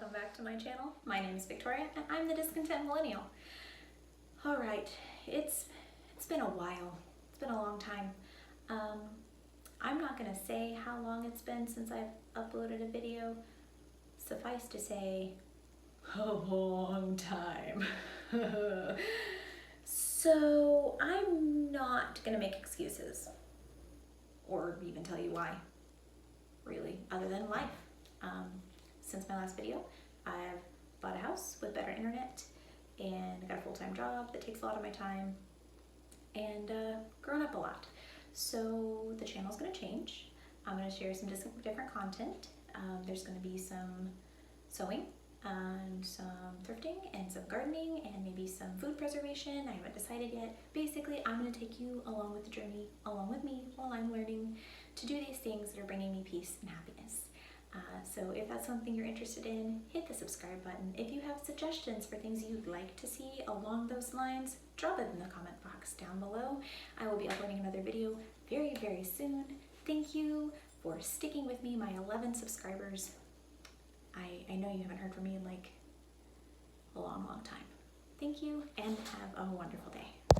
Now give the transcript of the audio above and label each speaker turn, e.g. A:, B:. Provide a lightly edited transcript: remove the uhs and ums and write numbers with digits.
A: welcome back to my channel. My name is Victoria and I'm the Discontent Millennial. Alright, it's been a while. It's been a long time. I'm not gonna say how long it's been since I've uploaded a video. Suffice to say, a long time. So I'm not gonna make excuses or even tell you why, really, other than life. Since my last video, I've bought a house with better internet and got a full-time job that takes a lot of my time and grown up a lot. So the channel's gonna change. I'm gonna share some different content. There's gonna be some sewing and some thrifting and some gardening and maybe some food preservation. I haven't decided yet. Basically, I'm gonna take you along with the journey, along with me while I'm learning to do these things that are bringing me peace and happiness. So if that's something you're interested in, hit the subscribe button. If you have suggestions for things you'd like to see along those lines, drop it in the comment box down below. I will be uploading another video very, very soon. Thank you for sticking with me, my 11 subscribers. I know you haven't heard from me in like a long, long time. Thank you and have a wonderful day.